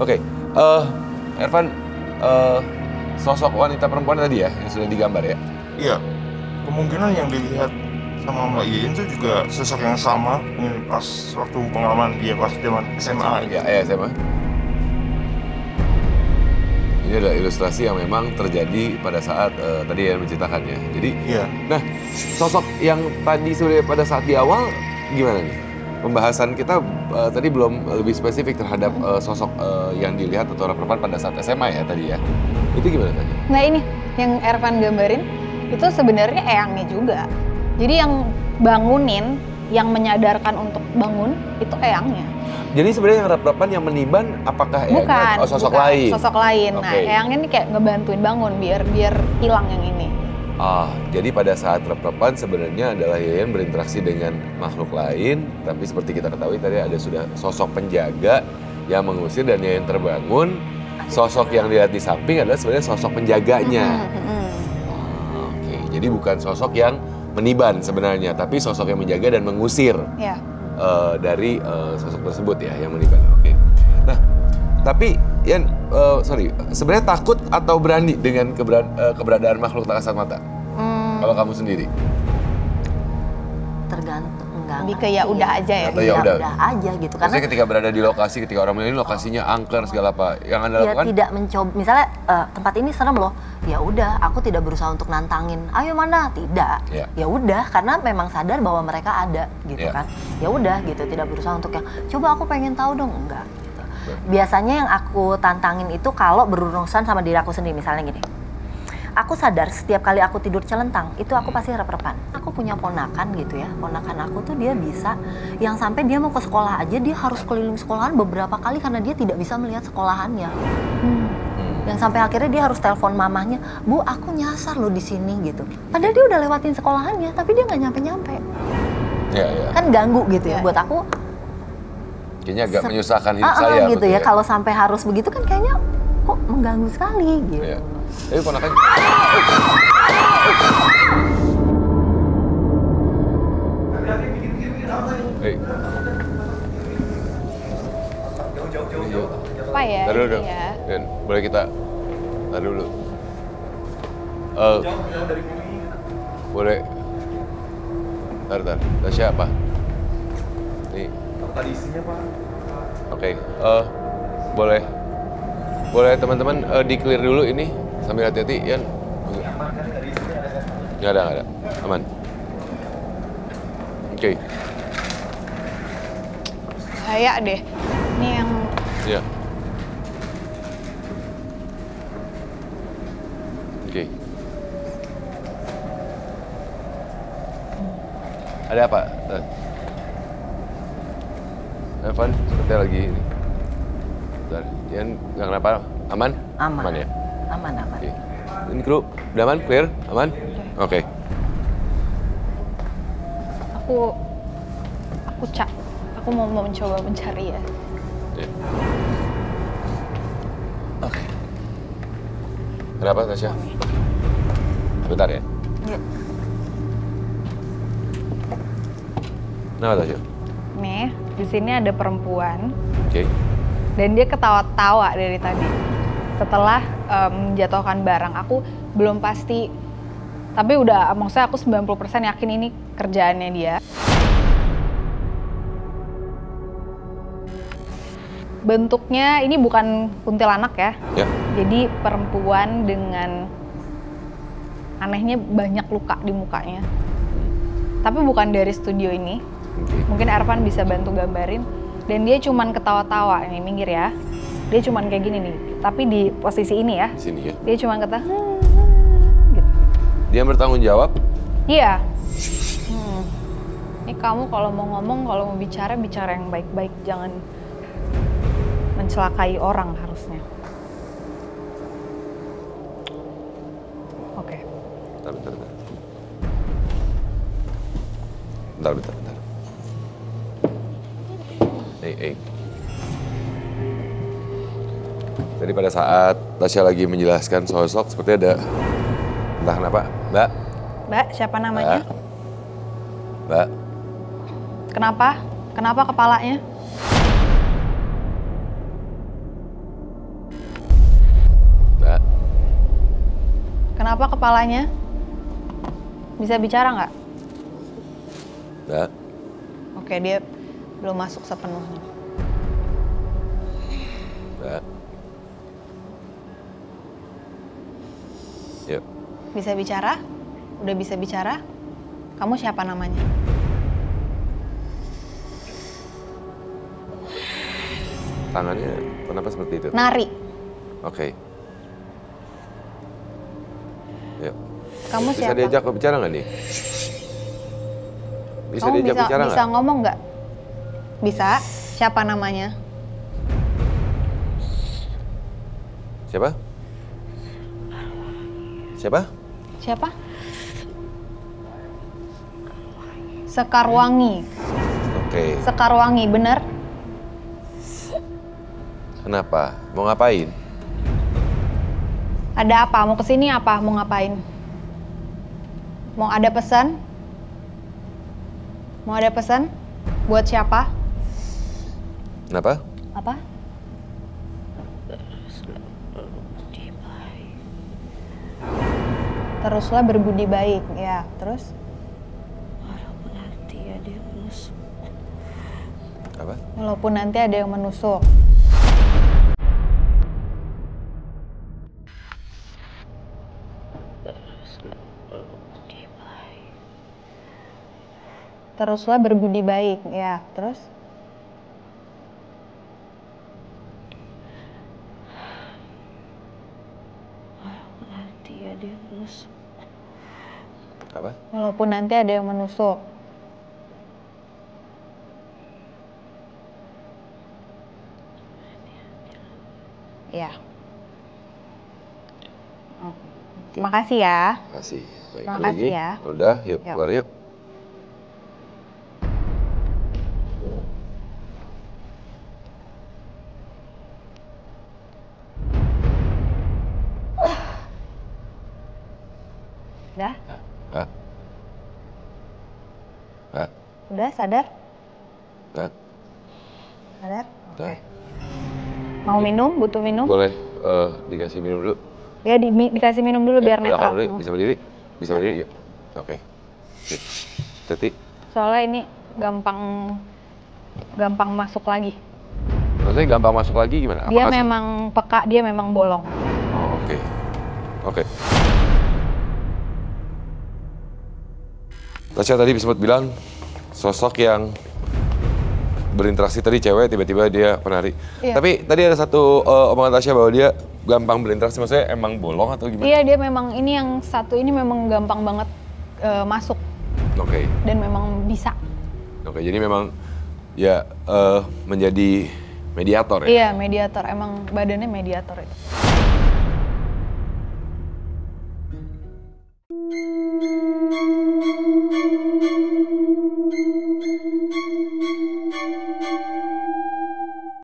Oke, Ervan, sosok wanita perempuan tadi ya, yang sudah digambar ya? Iya, kemungkinan yang dilihat sama Mbak Yeyen itu juga sosok yang sama ini pas waktu pengalaman dia pas zaman SMA. Ya, SMA. Ini adalah ilustrasi yang memang terjadi pada saat tadi yang menceritakannya. Jadi, Iya. nah sosok yang tadi sebenarnya pada saat di awal gimana nih? Pembahasan kita tadi belum lebih spesifik terhadap sosok yang dilihat atau orang perempuan pada saat SMA ya tadi ya. Itu gimana tadi? Nah ini, yang Ervan gambarin itu sebenarnya eyangnya juga. Jadi yang bangunin, yang menyadarkan untuk bangun, itu eyangnya. Jadi sebenarnya yang rep-repan yang meniban apakah eyangnya? Bukan, Oh, sosok bukan, lain? Sosok lain. Nah Oke. eyangnya ini kayak ngebantuin bangun biar hilang yang ini. Jadi pada saat rep-repan sebenarnya adalah Yeyen berinteraksi dengan makhluk lain, tapi seperti kita ketahui tadi ada sudah sosok penjaga yang mengusir dan Yeyen terbangun. Sosok yang dilihat di samping adalah sebenarnya sosok penjaganya. Oke, jadi bukan sosok yang meniban sebenarnya, tapi sosok yang menjaga dan mengusir Ya. dari sosok tersebut ya yang meniban. Oke. Nah, tapi Yen, sebenarnya takut atau berani dengan keberadaan makhluk tak kasat mata? Kalau kamu sendiri? Tergantung, enggak. Lebih ke ya udah aja ya. Atau ya udah aja gitu. Karena maksudnya ketika berada di lokasi, ketika orang bilang ini lokasinya angker segala apa, yang Anda ya lakukan? tidak mencoba. Misalnya tempat ini serem loh. Ya udah, aku tidak berusaha untuk nantangin. Ayo mana? Tidak. Ya. Ya udah, karena memang sadar bahwa mereka ada gitu Ya. kan. Ya udah gitu, tidak berusaha untuk yang coba aku pengen tahu dong, enggak gitu. Biasanya yang aku tantangin itu kalau berurusan sama diri aku sendiri, misalnya gini. Aku sadar setiap kali aku tidur celentang, itu aku pasti rep-repan. Aku punya ponakan gitu ya, ponakan aku tuh dia bisa, yang sampai dia mau ke sekolah aja, dia harus keliling sekolahan beberapa kali karena dia tidak bisa melihat sekolahannya. Yang sampai akhirnya dia harus telepon mamahnya, Bu, aku nyasar loh di sini gitu. Padahal dia udah lewatin sekolahannya, tapi dia nggak nyampe-nyampe. Ya. Kan ganggu gitu ya, Ya. buat aku. Kayaknya agak menyusahkan hidup saya. Gitu betul ya, kalau sampai harus begitu kan kayaknya kok mengganggu sekali gitu. Ya. Tapi ponakannya. Hei. Apa ya? Taruh dulu. Ini ya. Yen, boleh kita taruh dulu. Boleh. Tar. Tasya apa? Nih. Tadi isinya Pak. Oke. Boleh teman-teman di clear dulu ini sambil hati-hati, Yan. Nggak ada. Aman. Oke. Bahaya deh. Ini yang Ya. Oke. Ada apa? Evan, sepertinya lagi ini. Bentar, Yan nggak kenapa? Aman? Aman. Aman ya? Aman. Oke. Ini kru, udah aman? Clear? Aman? Oke. aku mau mencoba mencari ya. Ya. Oke. Kenapa, Tasya? Bentar ya. Ya. Kenapa, Tasya? Nih, di sini ada perempuan Oke. dan dia ketawa-tawa dari tadi. Setelah menjatuhkan barang, aku belum pasti, tapi maksudnya aku 90% yakin ini kerjaannya dia. Bentuknya ini bukan kuntilanak ya. Ya. Jadi perempuan dengan anehnya banyak luka di mukanya. Tapi bukan dari studio ini. Oke. Mungkin Ervan bisa bantu gambarin. Dan dia cuman ketawa-tawa, ini minggir ya. Dia cuman kayak gini nih, tapi di posisi ini ya. Di sini ya. Dia cuman kata gitu. Dia bertanggung jawab. Iya. Ini kamu kalau mau ngomong, kalau mau bicara yang baik-baik, jangan mencelakai orang harusnya. Oke. Bentar. Hey. Tadi pada saat Tasya lagi menjelaskan sosok, seperti ada, entah kenapa, Mbak, siapa namanya? Mbak. Kenapa? Kenapa kepalanya? Kenapa kepalanya? Bisa bicara nggak? Nggak. Oke, dia belum masuk sepenuhnya. Nggak. Yuk. Bisa bicara? Udah bisa bicara? Kamu siapa namanya? Tangannya kenapa seperti itu? Nari. Oke. Yuk. Kamu Bisa siapa? diajak bicara nggak nih? Bisa Kamu diajak bicara bisa nggak? ngomong nggak? Bisa. Siapa namanya? Siapa? Siapa? Siapa? Sekarwangi. Oke. Sekarwangi, bener? Kenapa? Mau ngapain? Ada apa? Mau kesini apa? Mau ngapain? Mau ada pesan? Mau ada pesan? Buat siapa? Kenapa? Apa? Teruslah berbudi baik, ya. Terus? Apa? Walaupun nanti ada yang menusuk. Teruslah berbudi baik, ya. Terus? Apa? Walaupun nanti ada yang menusuk. Ya. Oh. Makasih ya. Makasih. Baik, Terima ada kasih lagi? ya. Udah, yuk Yuk. keluar yuk. Udah? Hah? Hah? Udah sadar? Hah? Sadar? Hah? Mau minum? Butuh minum? Boleh dikasih minum dulu? Ya dikasih minum dulu biar Belakang netral. dulu, bisa berdiri? Bisa berdiri, yuk. Oke. Sip. Teti, Soalnya ini gampang masuk lagi. maksudnya gampang masuk lagi gimana? Dia Apakah- memang peka, dia memang bolong. Oh, oke. Oke. Tasya tadi sempat bilang sosok yang berinteraksi tadi cewek, tiba-tiba dia penari. Iya. Tapi tadi ada satu omongan Tasya bahwa dia gampang berinteraksi, maksudnya emang bolong atau gimana? Iya, dia memang ini yang satu ini memang gampang banget masuk Oke. dan memang bisa. Oke, jadi memang ya menjadi mediator ya? Iya, mediator. Emang badannya mediator itu.